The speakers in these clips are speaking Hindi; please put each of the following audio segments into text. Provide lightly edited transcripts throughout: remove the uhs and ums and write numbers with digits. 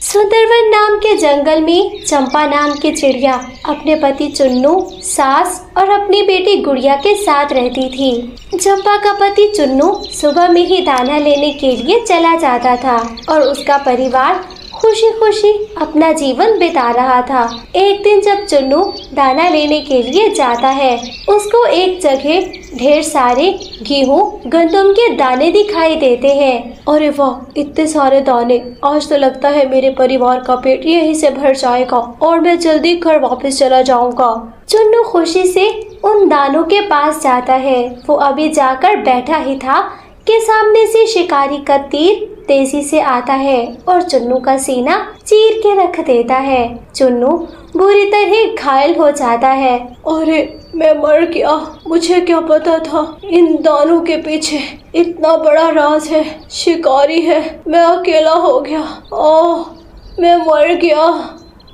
सुंदरवन नाम के जंगल में चंपा नाम की चिड़िया अपने पति चुन्नू, सास और अपनी बेटी गुड़िया के साथ रहती थी। चंपा का पति चुन्नू सुबह में ही दाना लेने के लिए चला जाता था और उसका परिवार खुशी खुशी अपना जीवन बिता रहा था। एक दिन जब चुन्नू दाना लेने के लिए जाता है, उसको एक जगह ढेर सारे गेहूं गंदम के दाने दिखाई देते हैं। अरे वाह, इतने सारे दाने! आज तो लगता है मेरे परिवार का पेट यहीं से भर जाएगा और मैं जल्दी घर वापस चला जाऊंगा। चुन्नू खुशी से उन दानों के पास जाता है। वो अभी जाकर बैठा ही था कि सामने से शिकारी का तीर तेजी से आता है और चुन्नू का सीना चीर के रख देता है। चुन्नू बुरी तरह घायल हो जाता है। अरे, मैं मर गया। मुझे क्या पता था इन दानों के पीछे इतना बड़ा राज है, शिकारी है। मैं अकेला हो गया। ओह, मैं मर गया।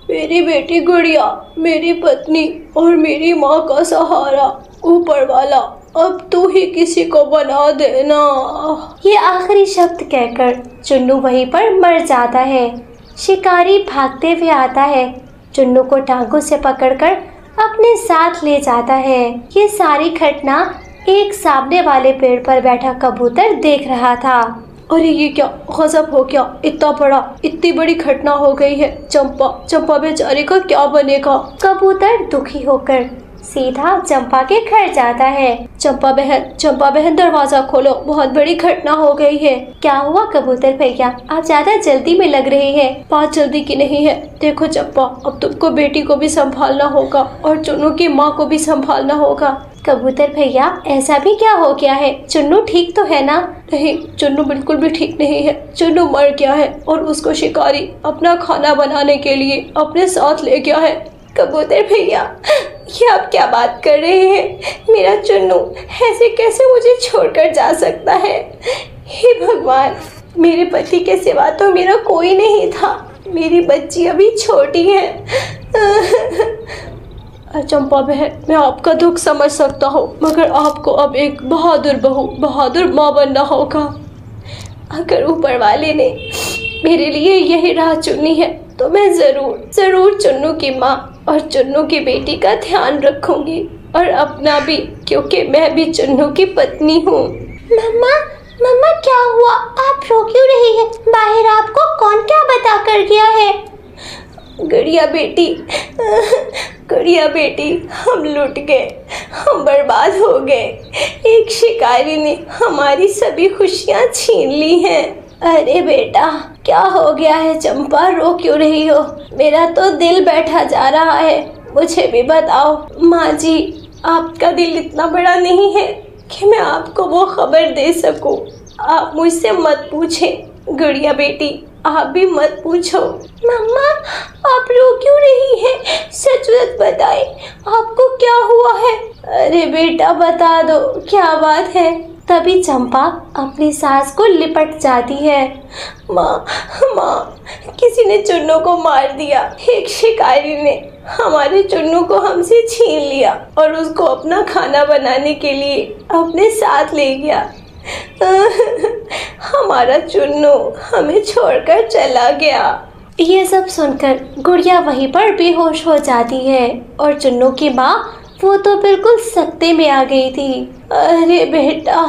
मेरी बेटी गुड़िया, मेरी पत्नी और मेरी माँ का सहारा, ऊपर वाला अब तू ही किसी को बना देना। ये आखिरी शब्द कहकर चुन्नू वहीं पर मर जाता है। शिकारी भागते हुए आता है, चुन्नू को टांगों से पकड़कर अपने साथ ले जाता है। ये सारी घटना एक सामने वाले पेड़ पर बैठा कबूतर देख रहा था। अरे, ये क्या गजब हो गया! इतनी बड़ी घटना हो गई है। चंपा बेचारे का क्या बनेगा? कबूतर दुखी होकर सीधा चंपा के घर जाता है। चंपा बहन दरवाजा खोलो, बहुत बड़ी घटना हो गई है। क्या हुआ कबूतर भैया, आप ज्यादा जल्दी में लग रहे हैं। बात जल्दी की नहीं है। देखो चंपा, अब तुमको बेटी को भी संभालना होगा और चुन्नू की माँ को भी संभालना होगा। कबूतर भैया, ऐसा भी क्या हो गया है? चुन्नू ठीक तो है ना? नहीं, चुन्नू बिल्कुल भी ठीक नहीं है। चुन्नू मर गया है और उसको शिकारी अपना खाना बनाने के लिए अपने साथ ले गया है। कबूतर भैया, ये आप क्या बात कर रहे हैं? मेरा चुन्नू ऐसे कैसे मुझे छोड़कर जा सकता है? हे भगवान, मेरे पति के सिवा तो मेरा कोई नहीं था। मेरी बच्ची अभी छोटी है। चंपा बहन, मैं आपका दुख समझ सकता हूँ, मगर आपको अब एक बहादुर बहू, बहादुर माँ बनना होगा। अगर ऊपर वाले ने मेरे लिए यही राह चुनी है तो मैं जरूर चुन्नू की माँ और चुन्नू की बेटी का ध्यान रखूंगी और अपना भी, क्योंकि मैं भी चुन्नू की पत्नी हूँ। मम्मा क्या हुआ? आप रो क्यों रही है? बाहर आपको कौन क्या बता कर गया है? गुड़िया बेटी, हम लुट गए, हम बर्बाद हो गए। एक शिकारी ने हमारी सभी खुशियाँ छीन ली हैं। अरे बेटा, क्या हो गया है? चंपा, रो क्यों रही हो? मेरा तो दिल बैठा जा रहा है। मुझे भी बताओ। माँ जी, आपका दिल इतना बड़ा नहीं है कि मैं आपको वो खबर दे सकूं। आप मुझसे मत पूछें। गुड़िया बेटी, आप भी मत पूछो। मम्मा, आप रो क्यों रही हैं? सच बताएं, आपको क्या हुआ है? अरे बेटा, बता दो, क्या बात है? तभी चंपा अपनी सास को लिपट जाती है। माँ, किसी ने चुन्नू को मार दिया। एक शिकारी ने हमारे चुन्नू को हमसे छीन लिया और उसको अपना खाना बनाने के लिए अपने साथ ले गया। हमारा चुन्नू हमें छोड़कर चला गया। ये सब सुनकर गुड़िया वहीं पर बेहोश हो जाती है और चुन्नू की माँ, वो तो बिल्कुल सकते में आ गई थी। अरे बेटा,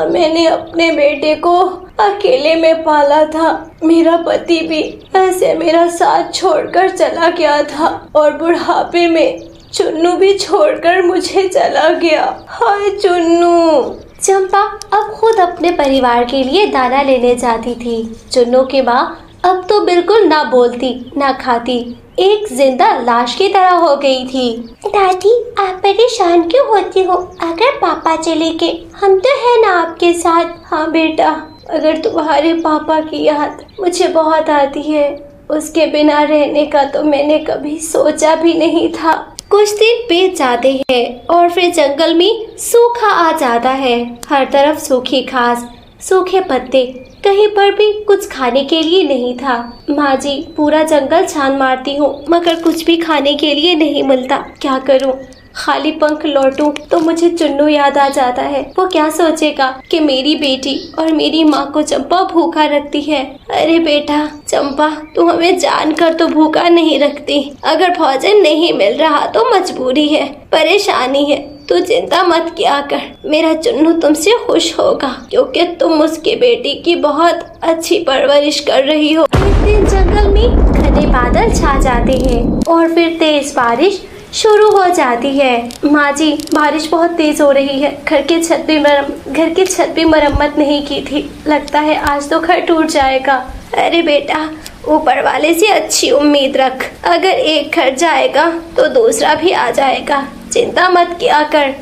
मैंने अपने बेटे को अकेले में पाला था। मेरा पति भी ऐसे मेरा साथ छोड़कर चला गया था और बुढ़ापे में चुन्नू भी छोड़कर मुझे चला गया। हाय चुन्नू। चंपा अब खुद अपने परिवार के लिए दाना लेने जाती थी। चुन्नू की माँ अब तो बिल्कुल ना बोलती ना खाती, एक जिंदा लाश की तरह हो गई थी। दादी, आप परेशान क्यों होती हो? अगर पापा चले गए, हम तो है ना आपके साथ। हाँ बेटा, अगर तुम्हारे पापा की याद मुझे बहुत आती है। उसके बिना रहने का तो मैंने कभी सोचा भी नहीं था। कुछ दिन बीत जाते हैं और फिर जंगल में सूखा आ जाता है। हर तरफ सूखी घास, सूखे पत्ते, कहीं पर भी कुछ खाने के लिए नहीं था। माँ जी, पूरा जंगल छान मारती हूँ मगर कुछ भी खाने के लिए नहीं मिलता। क्या करूँ? खाली पंख लौटूं तो मुझे चुन्नू याद आ जाता है। वो क्या सोचेगा कि मेरी बेटी और मेरी माँ को चंपा भूखा रखती है। अरे बेटा चंपा, तू हमें जानकर तो भूखा नहीं रखती। अगर भोजन नहीं मिल रहा तो मजबूरी है, परेशानी है। तू चिंता मत किया कर, मेरा चुन्नू तुमसे खुश होगा क्योंकि तुम उसकी बेटी की बहुत अच्छी परवरिश कर रही हो। एक दिन जंगल में घने बादल छा जाते हैं और फिर तेज बारिश शुरू हो जाती है। माँ जी, बारिश बहुत तेज हो रही है। घर की छत भी मरम्मत नहीं की थी, लगता है आज तो घर टूट जाएगा। अरे बेटा, ऊपर वाले से अच्छी उम्मीद रख, अगर एक घर जाएगा तो दूसरा भी आ जाएगा, चिंता मत किया कर।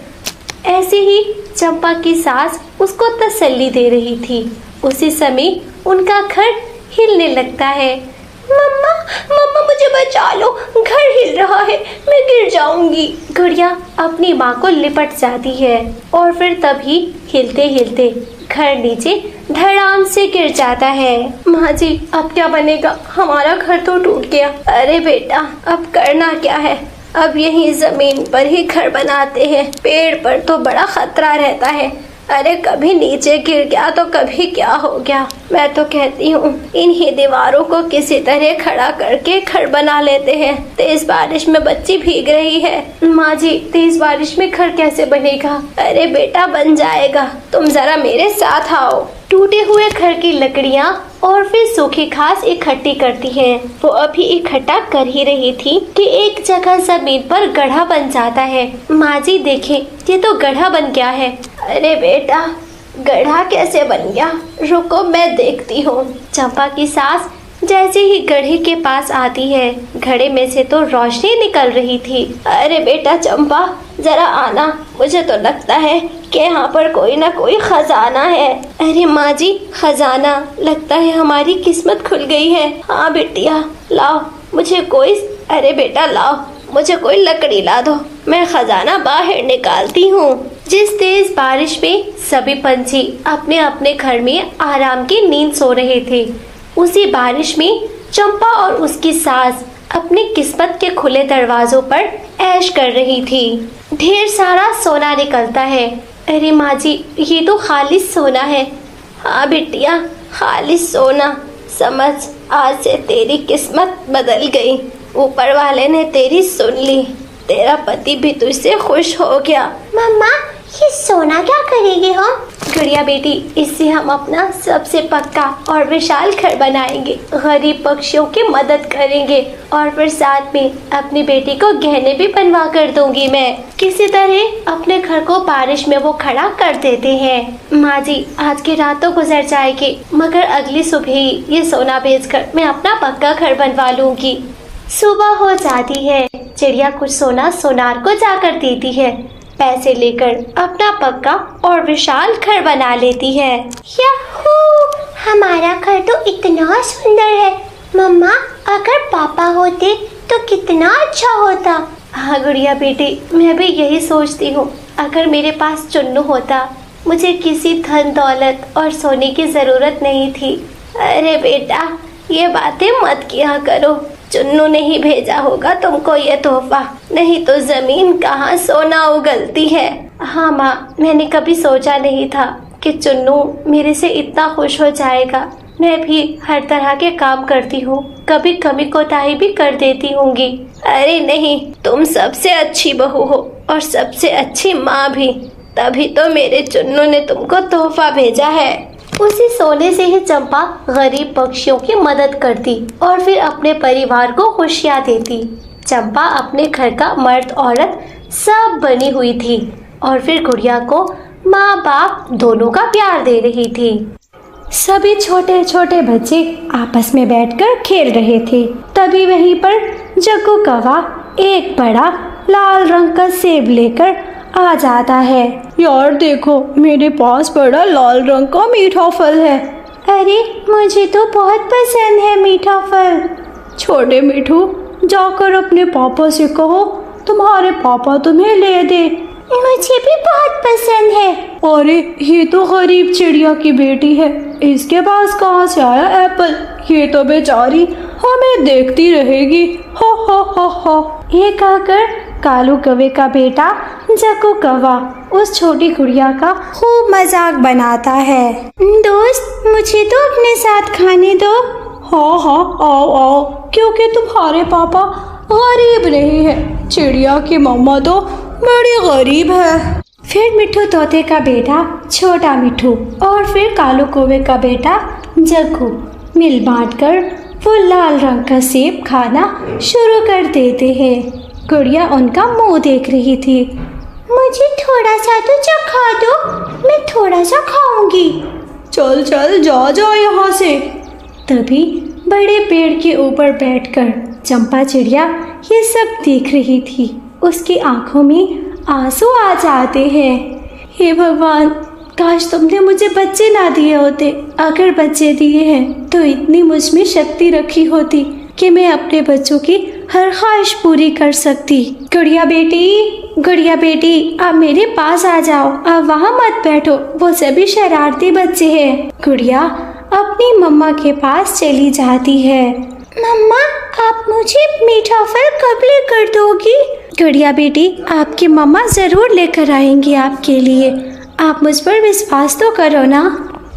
ऐसे ही चंपा की सास उसको तसल्ली दे रही थी। उसी समय उनका घर हिलने लगता है। मम्मा मम्मा मुझे बचा लो, घर हिल रहा है, मैं गिर जाऊंगी। गुड़िया अपनी माँ को लिपट जाती है और फिर तभी हिलते हिलते घर नीचे धड़ाम से गिर जाता है। माँ जी, अब क्या बनेगा, हमारा घर तो टूट गया। अरे बेटा, अब करना क्या है, अब यहीं जमीन पर ही घर बनाते हैं। पेड़ पर तो बड़ा खतरा रहता है। अरे कभी नीचे गिर गया तो कभी क्या हो गया। मैं तो कहती हूँ इन्हीं दीवारों को किसी तरह खड़ा करके घर बना लेते हैं। तेज बारिश में बच्ची भीग रही है। माँ जी, तेज बारिश में घर कैसे बनेगा? अरे बेटा, बन जाएगा, तुम जरा मेरे साथ आओ। टूटे हुए घर की लकड़ियाँ और फिर सूखी घास इकट्ठी करती है। वो अभी इकट्ठा कर ही रही थी कि एक जगह जमीन पर गड्ढा बन जाता है। माँ जी देखें, ये तो गड्ढा बन गया है। अरे बेटा, गड्ढा कैसे बन गया? रुको मैं देखती हूँ। चंपा की सास जैसे ही गड्ढे के पास आती है, घड़े में से तो रोशनी निकल रही थी। अरे बेटा चंपा, जरा आना, मुझे तो लगता है कि यहाँ पर कोई ना कोई खजाना है। अरे माँ जी, खजाना? लगता है हमारी किस्मत खुल गई है। हाँ बिटिया, लाओ मुझे कोई, अरे बेटा लाओ मुझे कोई लकड़ी ला दो, मैं खजाना बाहर निकालती हूँ। जिस तेज बारिश में सभी पंछी अपने अपने घर में आराम की नींद सो रहे थे, उसी बारिश में चंपा और उसकी सास अपनी किस्मत के खुले दरवाजों पर ऐश कर रही थी। ढेर सारा सोना निकलता है। अरे माँ जी, ये तो खालिस सोना है। हाँ बिटिया, खालिस सोना। समझ, आज से तेरी किस्मत बदल गई। ऊपर वाले ने तेरी सुन ली, तेरा पति भी तुझसे खुश हो गया। मम्मा, ये सोना क्या करेंगे हम? गुड़िया बेटी, इससे हम अपना सबसे पक्का और विशाल घर बनाएंगे, गरीब पक्षियों की मदद करेंगे और फिर साथ में अपनी बेटी को गहने भी बनवा कर दूंगी मैं। किसी तरह अपने घर को बारिश में वो खड़ा कर देते हैं। माँ जी, आज की रात तो गुजर जाएगी, मगर अगली सुबह ही ये सोना बेचकर मैं अपना पक्का घर बनवा लूंगी। सुबह हो जाती है। चिड़िया कुछ सोना सोनार को जाकर देती है। पैसे लेकर अपना पक्का और विशाल घर बना लेती है। याहू! हमारा घर तो इतना सुंदर है। मम्मा, अगर पापा होते तो कितना अच्छा होता। हाँ गुड़िया बेटी, मैं भी यही सोचती हूँ। अगर मेरे पास चुन्नू होता, मुझे किसी धन दौलत और सोने की जरूरत नहीं थी। अरे बेटा, ये बातें मत किया करो। चुन्नू ने ही भेजा होगा तुमको ये तोहफा, नहीं तो जमीन कहाँ सोना उगलती है। हाँ माँ, मैंने कभी सोचा नहीं था कि चुन्नू मेरे से इतना खुश हो जाएगा। मैं भी हर तरह के काम करती हूँ, कभी कमी कोताही भी कर देती होंगी। अरे नहीं, तुम सबसे अच्छी बहू हो और सबसे अच्छी माँ भी, तभी तो मेरे चुन्नू ने तुमको तोहफा भेजा है। उसी सोने से ही चंपा गरीब पक्षियों की मदद करती और फिर अपने परिवार को खुशियाँ देती। चंपा अपने घर का मर्द औरत सब बनी हुई थी और फिर गुड़िया को माँ बाप दोनों का प्यार दे रही थी। सभी छोटे छोटे बच्चे आपस में बैठकर खेल रहे थे। तभी वहीं पर जग्गू कौवा एक बड़ा लाल रंग का सेब लेकर आ जाता है। यार देखो, मेरे पास बड़ा लाल रंग का मीठा फल है। अरे मुझे तो बहुत पसंद है मीठा फल। छोटे मिठू, जाकर अपने पापा से कहो तुम्हारे पापा तुम्हें ले दे। मुझे भी बहुत पसंद है। अरे ये तो गरीब चिड़िया की बेटी है, इसके पास कहाँ से आया एप्पल? ये तो बेचारी हमें देखती रहेगी। हो हो हो। ये कहकर कालू कौवे का बेटा जग्गू कौवा उस छोटी गुड़िया का खूब मजाक बनाता है। दोस्त, मुझे तो अपने साथ खाने दो। हाँ हाँ, आओ आओ, क्योंकि तुम्हारे पापा गरीब नहीं है। चिड़िया की मम्मा तो बड़ी गरीब है। फिर मिट्ठू तोते का बेटा छोटा मिट्ठू और फिर कालू कौवे का बेटा जग्गू मिल बांटकर वो लाल रंग का सेब खाना शुरू कर देते हैं। गुड़िया उनका मुंह देख रही थी। मुझे थोड़ा सा तो चखा दो, मैं थोड़ा सा खाऊंगी। चल चल, जा जा यहाँ से। तभी बड़े पेड़ के ऊपर बैठकर चंपा चिड़िया ये सब देख रही थी। उसकी आंखों में आंसू आ जाते हैं। हे भगवान, काश तुमने मुझे बच्चे ना दिए होते। अगर बच्चे दिए हैं तो इतनी मुझ में शक्ति रखी होती कि मैं अपने बच्चों की हर ख्वाहिश पूरी कर सकती। गुड़िया बेटी, आप मेरे पास आ जाओ। आप वहाँ मत बैठो, वो सभी शरारती बच्चे हैं। गुड़िया अपनी मम्मा के पास चली जाती है। मम्मा, आप मुझे मीठा फल कब लेकर दोगी? गुड़िया बेटी, आपकी मम्मा जरूर लेकर आएंगी आपके लिए। आप मुझ पर विश्वास तो करो ना।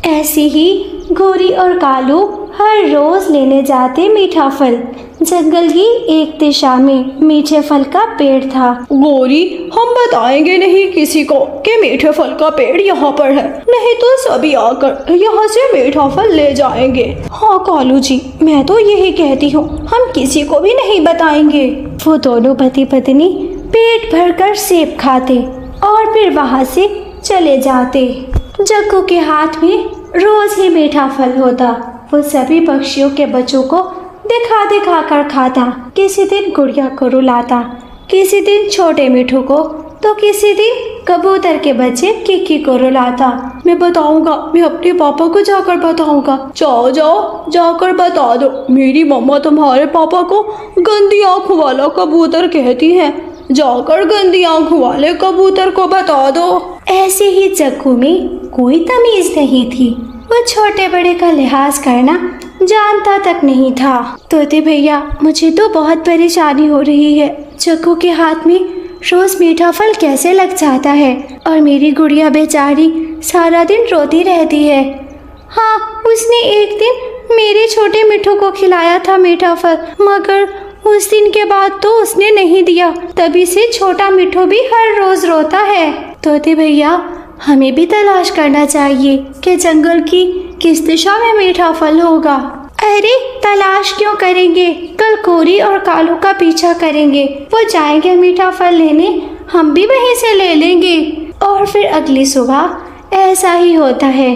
ऐसे ही गोरी और कालू हर रोज लेने जाते मीठा फल। जंगल की एक दिशा में मीठे फल का पेड़ था। गोरी, हम बताएंगे नहीं किसी को कि मीठे फल का पेड़ यहाँ पर है, नहीं तो सभी आकर यहाँ से मीठा फल ले जाएंगे। हाँ कालू जी, मैं तो यही कहती हूँ, हम किसी को भी नहीं बताएंगे। वो दोनों पति पत्नी पेट भरकर सेब खाते और फिर वहाँ से चले जाते। जग्गू के हाथ में रोज ही मीठा फल होता। वो सभी पक्षियों के बच्चों को दिखा दिखा कर खाता। किसी दिन गुड़िया को रुलाता, किसी दिन छोटे मिठू को, तो किसी दिन कबूतर के बच्चे किक्की को रुलाता। मैं बताऊंगा, मैं अपने पापा को जाकर बताऊंगा। जाओ जाओ, जाकर बता दो, मेरी मम्मा तुम्हारे पापा को गंदी आंखों वाला कबूतर कहती है। जाकर गंदी आंखों वाले कबूतर को बता दो। ऐसे ही जग्गू में कोई तमीज नहीं थी। वो छोटे बड़े का लिहाज करना जानता तक नहीं था। तोते भैया, मुझे तो बहुत परेशानी हो रही है। जग्गू के हाथ में रोज मीठा फल कैसे लग जाता है और मेरी गुड़िया बेचारी सारा दिन रोती रहती है। हाँ, उसने एक दिन मेरे छोटे मिठू को खिलाया था मीठा फल, मगर उस दिन के बाद तो उसने नहीं दिया। तभी से छोटा मिठू भी हर रोज रोता है। तोते भैया, हमें भी तलाश करना चाहिए कि जंगल की किस दिशा में मीठा फल होगा। अरे तलाश क्यों करेंगे, कल गोरी और कालू का पीछा करेंगे। वो जाएंगे मीठा फल लेने, हम भी वहीं से ले लेंगे। और फिर अगली सुबह ऐसा ही होता है।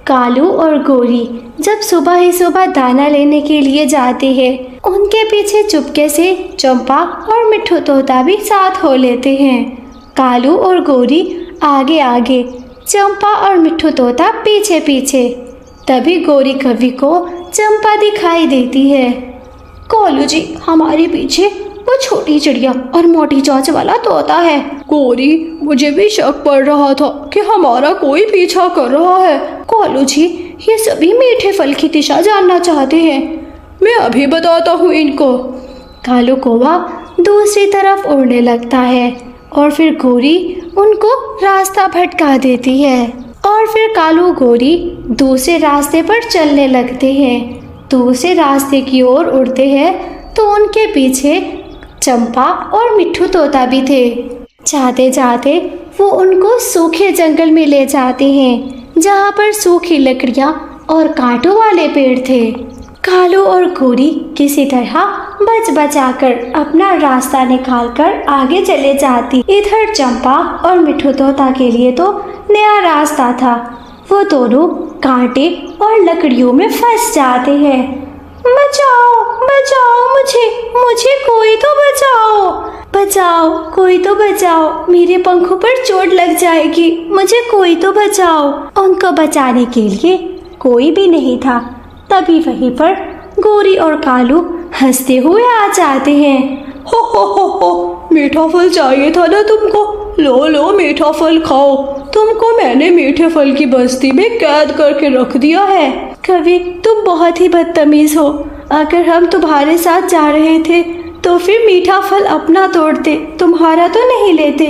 कालू और गोरी जब सुबह ही सुबह दाना लेने के लिए जाते हैं, उनके पीछे चुपके से चंपा और मिट्ठू तोता भी साथ हो लेते हैं। कालू और गोरी आगे आगे, चंपा और मिट्ठू तोता पीछे पीछे। तभी गोरी कवि को चंपा दिखाई देती है। कालू जी, हमारे पीछे वो छोटी चिड़िया और मोटी चोंच वाला तोता है। गोरी, मुझे भी शक पड़ रहा था कि हमारा कोई पीछा कर रहा है। कालू जी, ये सभी मीठे फल की दिशा जानना चाहते हैं। मैं अभी बताता हूँ इनको। कालू कौवा दूसरी तरफ उड़ने लगता है और फिर गोरी उनको रास्ता भटका देती है और फिर कालू गोरी दूसरे रास्ते पर चलने लगते हैं। दूसरे रास्ते की ओर उड़ते हैं तो उनके पीछे चंपा और मिट्ठू तोता भी थे। जाते जाते वो उनको सूखे जंगल में ले जाते हैं, जहाँ पर सूखी लकड़ियाँ और कांटों वाले पेड़ थे। कालू और गोरी किसी तरह बच बचाकर अपना रास्ता निकालकर आगे चले जाती। इधर चंपा और मिट्ठू तोता के लिए तो नया रास्ता था। वो दोनों कांटे और लकड़ियों में फंस जाते हैं। बचाओ बचाओ, मुझे कोई तो बचाओ, कोई तो बचाओ, मेरे पंखों पर चोट लग जाएगी, मुझे कोई तो बचाओ। उनको बचाने के लिए कोई भी नहीं था। तभी वहीं पर गोरी और कालू हंसते हुए आ जाते हैं। हो, मीठा फल चाहिए था ना तुमको? लो लो, मीठा फल खाओ। तुमको मैंने मीठे फल की बस्ती में कैद करके रख दिया है। कवि, तुम बहुत ही बदतमीज हो। अगर हम तुम्हारे साथ जा रहे थे तो फिर मीठा फल अपना तोड़ते, तुम्हारा तो नहीं लेते।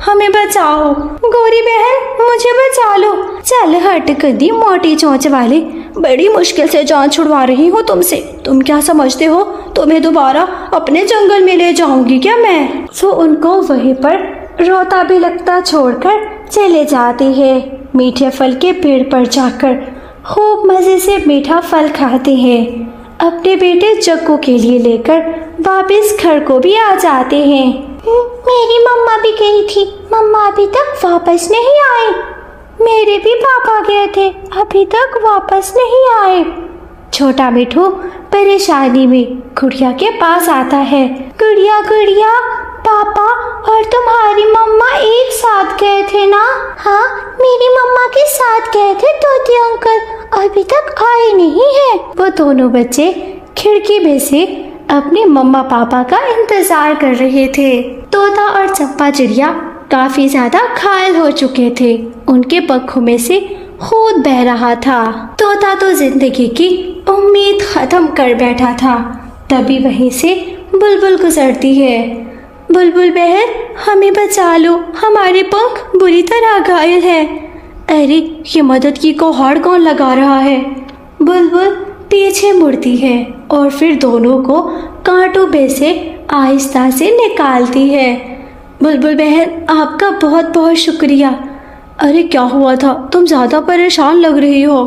हमें बचाओ। गौरी बहन मुझे बचा लो। चल हट गधी मोटी चोंच वाली, बड़ी मुश्किल से जान छुड़वा रही हूँ तुमसे। तुम क्या समझते हो तुम्हें दोबारा अपने जंगल में ले जाऊंगी क्या मैं? वो उनको वहीं पर रोता भी लगता छोड़कर चले जाते हैं। मीठे फल के पेड़ पर जाकर खूब मजे से मीठा फल खाते हैं। अपने बेटे जग्गू के लिए लेकर वापस घर को भी आ जाते हैं। मेरी मम्मा भी गई थी, मम्मा अभी तक वापस नहीं आए। मेरे भी पापा गए थे, अभी तक वापस नहीं आए। छोटा मिठू परेशानी में गुड़िया के पास आता है। गुड़िया गुड़िया, पापा और तुम्हारी मम्मा एक साथ गए थे ना? हाँ, मेरी मम्मा के साथ गए थे तोते अंकल, अभी तक आए नहीं है। वो दोनों बच्चे खिड़की में से अपने मम्मा पापा का इंतजार कर रहे थे। तोता और चंपा चिड़िया काफी ज्यादा घायल हो चुके थे, उनके पंखों में से खून बह रहा था। तोता तो जिंदगी की उम्मीद खत्म कर बैठा था। तभी वहीं से बुलबुल गुजरती है। बुलबुल बहन हमें बचा लो, हमारे पंख बुरी तरह घायल है। अरे ये मदद की गुहार कौन लगा रहा है? बुलबुल पीछे मुड़ती है और फिर दोनों को कांटों में से आहिस्ता से निकालती है। बुलबुल बहन आपका बहुत बहुत शुक्रिया। अरे क्या हुआ था, तुम ज्यादा परेशान लग रही हो।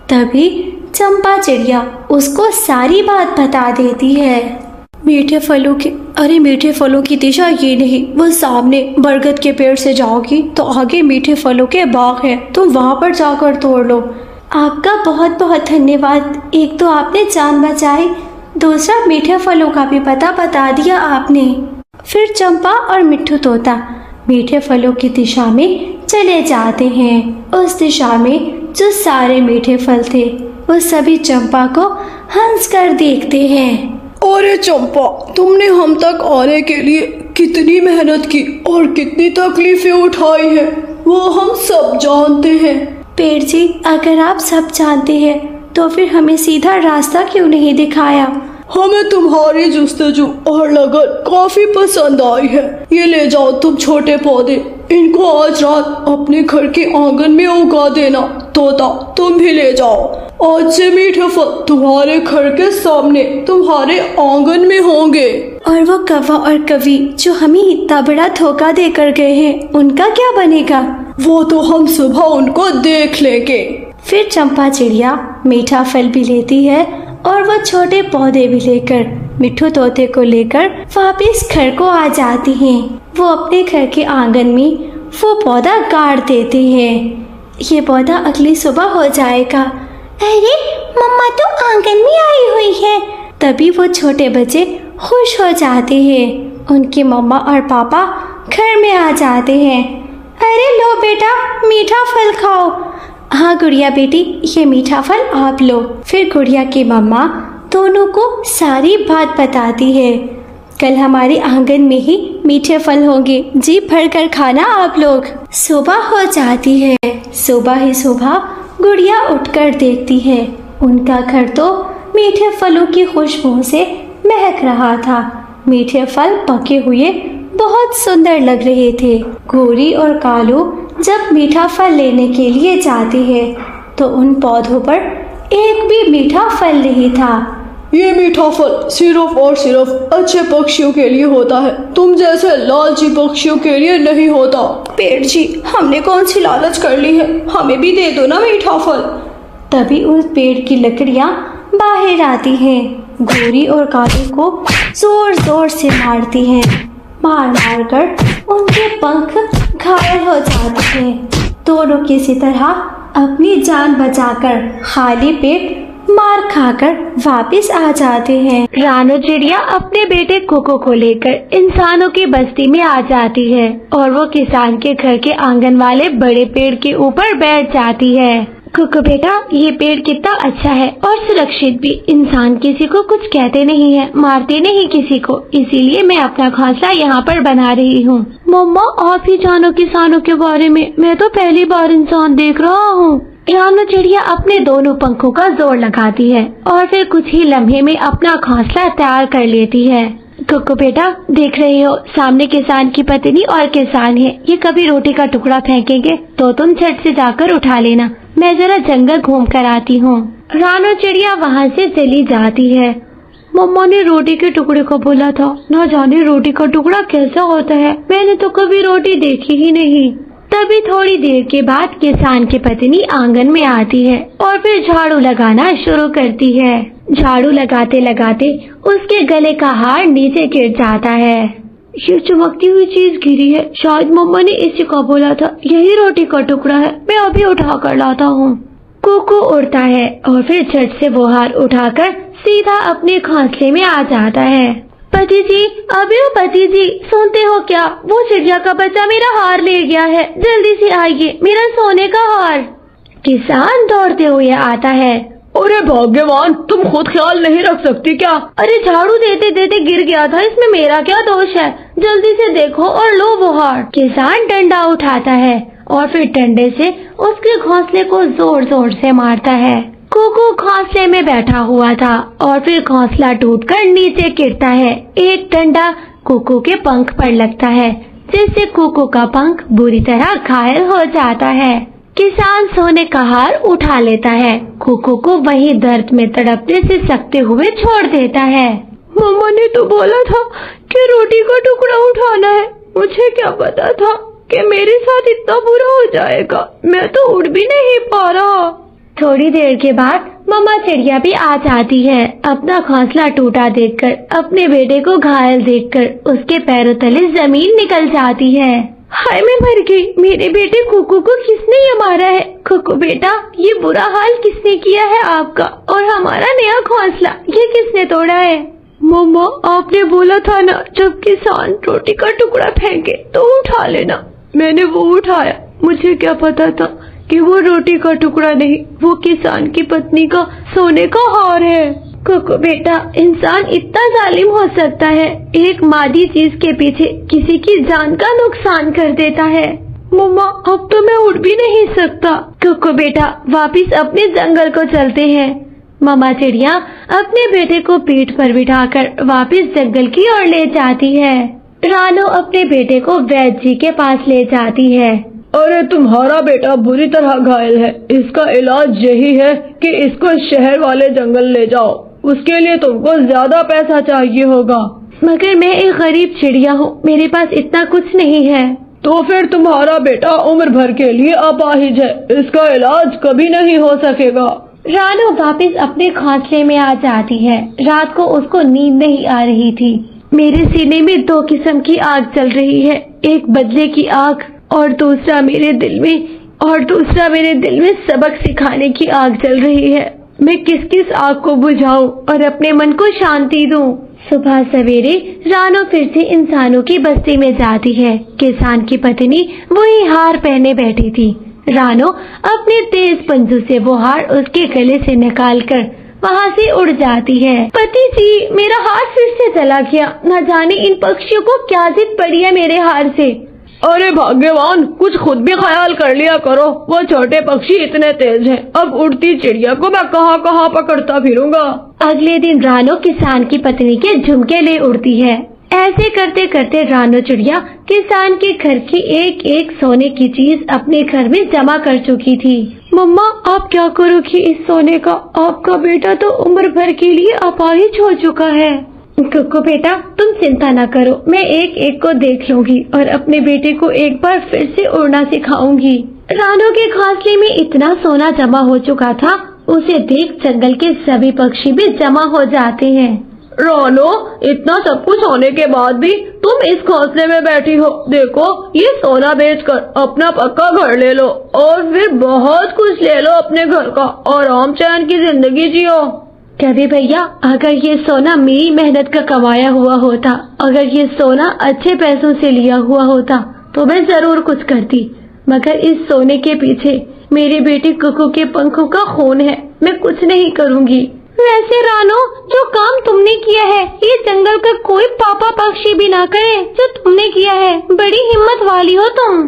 तभी चंपा चिड़िया उसको सारी बात बता देती है। मीठे फलों की दिशा ये नहीं, वो सामने बरगद के पेड़ से जाओगी तो आगे मीठे फलों के बाग है, तुम वहाँ पर जाकर तोड़ लो। आपका बहुत बहुत धन्यवाद। एक तो आपने जान बचाई, दूसरा मीठे फलों का भी पता बता दिया आपने। फिर चंपा और मिट्ठू तोता मीठे फलों की दिशा में चले जाते हैं। उस दिशा में जो सारे मीठे फल थे वो सभी चंपा को हंस कर देखते हैं। अरे चंपा, तुमने हम तक आने के लिए कितनी मेहनत की और कितनी तकलीफें उठाई है वो हम सब जानते हैं। पेड़ जी, अगर आप सब जानते हैं तो फिर हमें सीधा रास्ता क्यों नहीं दिखाया? हमें तुम्हारी जुस्तजू और लगन काफी पसंद आई है। ये ले जाओ तुम छोटे पौधे, इनको आज रात अपने घर के आंगन में उगा देना। तोता तुम भी ले जाओ, आज से मीठे फल तुम्हारे घर के सामने तुम्हारे आंगन में होंगे। और वो कौवा और कवि जो हमें इतना बड़ा धोखा देकर गए हैं, उनका क्या बनेगा? वो तो हम सुबह उनको देख लेंगे। फिर चंपा चिड़िया मीठा फल भी लेती है और वो छोटे पौधे भी लेकर मिट्ठू तोते को लेकर वापस घर को आ जाती हैं। वो अपने घर के आंगन में वो पौधा गाड़ देते हैं। ये पौधा अगली सुबह हो जाएगा। अरे मम्मा तो आंगन में आई हुई है। तभी वो छोटे बच्चे खुश हो जाते हैं। उनके मम्मा और पापा घर में आ जाते हैं। अरे लो बेटा, मीठा फल खाओ। हाँ गुड़िया बेटी, ये मीठा फल आप लो। फिर गुड़िया की मम्मा दोनों को सारी बात बताती है। कल हमारे आंगन में ही मीठे फल होंगे, जी भर कर खाना आप लोग। सुबह हो जाती है। सुबह ही सुबह गुड़िया उठकर देखती है, उनका घर तो मीठे फलों की खुशबू से महक रहा था। मीठे फल पके हुए बहुत सुंदर लग रहे थे। गोरी और कालू जब मीठा फल लेने के लिए जाते हैं तो उन पौधों पर एक भी मीठा फल नहीं था। ये मीठा फल सिर्फ और सिर्फ अच्छे पक्षियों के लिए होता है, तुम जैसे लालची पक्षियों के लिए नहीं होता। पेड़ जी, हमने कौन सी लालच कर ली है, हमें भी दे दो ना मीठा फल। तभी उस पेड़ की लकड़ियाँ बाहर आती हैं। गोरी और कालू को जोर जोर से मारती हैं। मार मार कर उनके पंख घायल हो जाते हैं। दोनों किसी तरह अपनी जान बचाकर खाली पेट मार खाकर वापस आ जाते हैं। रानो चिड़िया अपने बेटे कोको को लेकर इंसानों की बस्ती में आ जाती है और वो किसान के घर के आंगन वाले बड़े पेड़ के ऊपर बैठ जाती है। कोको बेटा, ये पेड़ कितना अच्छा है और सुरक्षित भी। इंसान किसी को कुछ कहते नहीं है, मारते नहीं किसी को, इसीलिए मैं अपना घोंसला यहाँ पर बना रही हूँ। मम्मा, आप ही जानो किसानों के बारे में, मैं तो पहली बार इंसान देख रहा हूँ। रानो चिड़िया अपने दोनों पंखों का जोर लगाती है और फिर कुछ ही लम्हे में अपना घोंसला तैयार कर लेती है। कुकू बेटा, देख रहे हो सामने किसान की पत्नी और किसान है, ये कभी रोटी का टुकड़ा फेंकेंगे तो तुम झट से जाकर उठा लेना, मैं जरा जंगल घूम कर आती हूँ। रानो चिड़िया वहाँ से चली जाती है। मम्मा ने रोटी के टुकड़े को बोला था, न जाने रोटी का टुकड़ा कैसा होता है, मैंने तो कभी रोटी देखी ही नहीं। तभी थोड़ी देर के बाद किसान की पत्नी आंगन में आती है और फिर झाड़ू लगाना शुरू करती है। झाड़ू लगाते लगाते उसके गले का हार नीचे गिर जाता है। ये चमकती हुई चीज गिरी है, शायद मम्मा ने इसी को बोला था, यही रोटी का टुकड़ा है, मैं अभी उठा कर लाता हूँ। कुकू उड़ता है और फिर झट से वो हार उठाकर सीधा अपने घोंसले में आ जाता है। पति जी, अभी हो पति जी, सुनते हो क्या, वो चिड़िया का बच्चा मेरा हार ले गया है, जल्दी से आइए, मेरा सोने का हार। किसान दौड़ते हुए आता है। अरे भाग्यवान, तुम खुद ख्याल नहीं रख सकती क्या? अरे झाड़ू देते देते गिर गया था, इसमें मेरा क्या दोष है, जल्दी से देखो और लो वो हार। किसान डंडा उठाता है और फिर डंडे से उसके घोंसले को जोर जोर से मारता है। कुकू घोंसले में बैठा हुआ था और फिर घोंसला टूटकर नीचे गिरता है। एक डंडा कुकू के पंख पर लगता है, जिससे कुकू का पंख बुरी तरह घायल हो जाता है। किसान सोने का हार उठा लेता है, कुकू को वहीं दर्द में तड़पने से सकते हुए छोड़ देता है। मम्मा ने तो बोला था कि रोटी का टुकड़ा उठाना है, मुझे क्या पता था कि मेरे साथ इतना बुरा हो जाएगा, मैं तो उड़ भी नहीं पा रहा। थोड़ी देर के बाद मम्मा चिड़िया भी आ जाती है। अपना घोंसला टूटा देखकर, अपने बेटे को घायल देखकर उसके पैरों तले जमीन निकल जाती है। हाय, मैं मर गई, मेरे बेटे कुकू को किसने ये मारा है? कुकू बेटा, ये बुरा हाल किसने किया है आपका, और हमारा नया घोंसला ये किसने तोड़ा है? मम्मा, आपने बोला था ना, जब किसान रोटी का टुकड़ा फेंके तो उठा लेना, मैंने वो उठाया। मुझे क्या पता था कि वो रोटी का टुकड़ा नहीं, वो किसान की पत्नी का सोने का हार है। कुकू बेटा, इंसान इतना जालिम हो सकता है, एक मादी चीज के पीछे किसी की जान का नुकसान कर देता है। मम्मा, अब तो मैं उड़ भी नहीं सकता। कुकू बेटा, वापिस अपने जंगल को चलते हैं। मम्मा चिड़िया अपने बेटे को पीठ पर बिठाकर वापिस जंगल की ओर ले जाती है। रानो अपने बेटे को वैद्य जी के पास ले जाती है। अरे तुम्हारा बेटा बुरी तरह घायल है, इसका इलाज यही है कि इसको शहर वाले जंगल ले जाओ, उसके लिए तुमको ज्यादा पैसा चाहिए होगा। मगर मैं एक गरीब चिड़िया हूँ, मेरे पास इतना कुछ नहीं है। तो फिर तुम्हारा बेटा उम्र भर के लिए अपाहिज है, इसका इलाज कभी नहीं हो सकेगा। रानो वापस अपने घोंसले में आ जाती है। रात को उसको नींद नहीं आ रही थी। मेरे सीने में दो किस्म की आग जल रही है, एक बदले की आग और दूसरा मेरे दिल में सबक सिखाने की आग जल रही है। मैं किस किस आग को बुझाऊं और अपने मन को शांति दूं। सुबह सवेरे रानो फिर से इंसानों की बस्ती में जाती है। किसान की पत्नी वही हार पहने बैठी थी। रानो अपने तेज पंजों से वो हार उसके गले से निकालकर वहाँ से उड़ जाती है। पति जी, मेरा हार फिर से चला गया, न जाने इन पक्षियों को क्या जिद पड़ी है मेरे हार से। अरे भाग्यवान, कुछ खुद भी ख्याल कर लिया करो, वो छोटे पक्षी इतने तेज हैं, अब उड़ती चिड़िया को मैं कहाँ कहाँ पकड़ता फिरूंगा। अगले दिन रानो किसान की पत्नी के झुमके ले उड़ती है। ऐसे करते करते रानो चिड़िया किसान के घर की एक एक सोने की चीज अपने घर में जमा कर चुकी थी। मम्मा, आप क्या करोगी इस सोने का? आपका बेटा तो उम्र भर के लिए अपाहिज हो चुका है। कुकू बेटा, तुम चिंता न करो, मैं एक एक को देख लूंगी और अपने बेटे को एक बार फिर से उड़ना सिखाऊंगी। रानो के घोंसले में इतना सोना जमा हो चुका था, उसे देख जंगल के सभी पक्षी भी जमा हो जाते हैं। रानो, इतना सब कुछ होने के बाद भी तुम इस घोंसले में बैठी हो, देखो ये सोना बेचकर अपना पक्का घर ले लो और फिर बहुत कुछ ले लो अपने घर का और आराम चैन की जिंदगी जियो। कभी भैया, अगर ये सोना मेरी मेहनत का कमाया हुआ होता, अगर ये सोना अच्छे पैसों से लिया हुआ होता तो मैं जरूर कुछ करती, मगर इस सोने के पीछे मेरे बेटे कुकू के पंखों का खून है, मैं कुछ नहीं करूँगी। वैसे रानो, जो काम तुमने किया है ये जंगल का कोई पापा पक्षी भी ना करे जो तुमने किया है, बड़ी हिम्मत वाली हो तुम।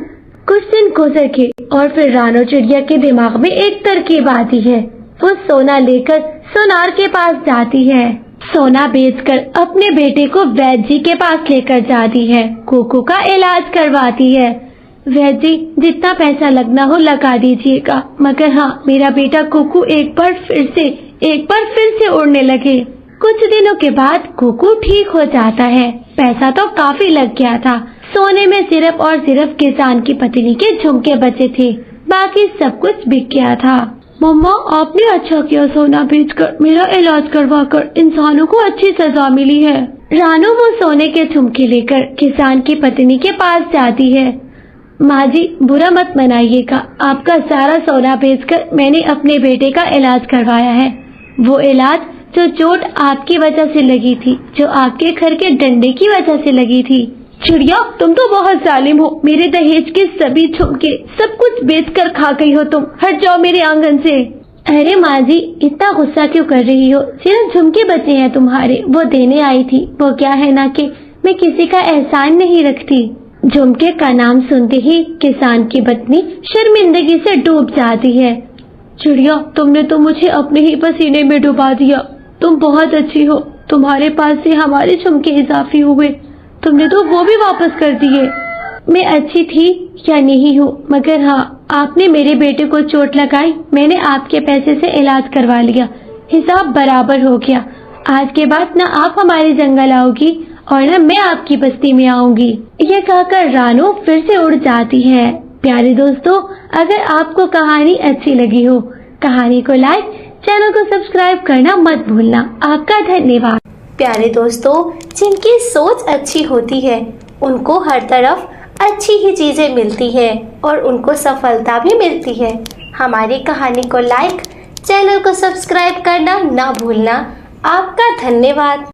कुछ दिन गुजर गए और फिर रानो चिड़िया के दिमाग में एक तरकीब आती है। वो सोना लेकर सोनार के पास जाती है। सोना बेचकर अपने बेटे को वैद्य जी के पास लेकर जाती है। कुकू का इलाज करवाती है। वैद्य जी, जितना पैसा लगना हो लगा दीजिएगा, मगर हाँ, मेरा बेटा कुकू एक बार फिर से उड़ने लगे। कुछ दिनों के बाद कुकू ठीक हो जाता है। पैसा तो काफी लग गया था। सोने में सिर्फ और सिर्फ किसान की पत्नी के झुमके बचे थे, बाकी सब कुछ बिक गया था। मम्मा, आपने अच्छा किया सोना बेचकर मेरा इलाज करवाकर, इंसानों को अच्छी सजा मिली है। रानू वो सोने के झुमके लेकर किसान की पत्नी के पास जाती है। माँ जी, बुरा मत मनाइएगा, आपका सारा सोना बेचकर मैंने अपने बेटे का इलाज करवाया है। वो इलाज जो चोट आपकी वजह से लगी थी, जो आपके घर के डंडे की वजह से लगी थी। चिड़िया, तुम तो बहुत जालिम हो। मेरे दहेज के सभी झुमके सब कुछ बेचकर खा गई हो तुम। हट जाओ मेरे आंगन से। अरे माँ जी, इतना गुस्सा क्यों कर रही हो? सिर्फ झुमके बचे हैं तुम्हारे, वो देने आई थी। वो क्या है ना कि मैं किसी का एहसान नहीं रखती। झुमके का नाम सुनते ही किसान की पत्नी शर्मिंदगी से डूब जाती है। चिड़िया, तुमने तो मुझे अपने ही पसीने में डुबा दिया। तुम बहुत अच्छी हो। तुम्हारे पास से हमारे झुमके इजाफी हुए, तुमने तो वो भी वापस कर दिए। मैं अच्छी थी या नहीं हूँ, मगर हाँ, आपने मेरे बेटे को चोट लगाई, मैंने आपके पैसे से इलाज करवा लिया, हिसाब बराबर हो गया। आज के बाद न आप हमारे जंगल आओगी और न मैं आपकी बस्ती में आऊंगी। ये कहकर रानू फिर से उड़ जाती है। प्यारे दोस्तों, अगर आपको कहानी अच्छी लगी हो, कहानी को लाइक, चैनल को सब्सक्राइब करना मत भूलना। आपका धन्यवाद। प्यारे दोस्तों, जिनकी सोच अच्छी होती है उनको हर तरफ अच्छी ही चीजें मिलती है और उनको सफलता भी मिलती है। हमारी कहानी को लाइक, चैनल को सब्सक्राइब करना ना भूलना। आपका धन्यवाद।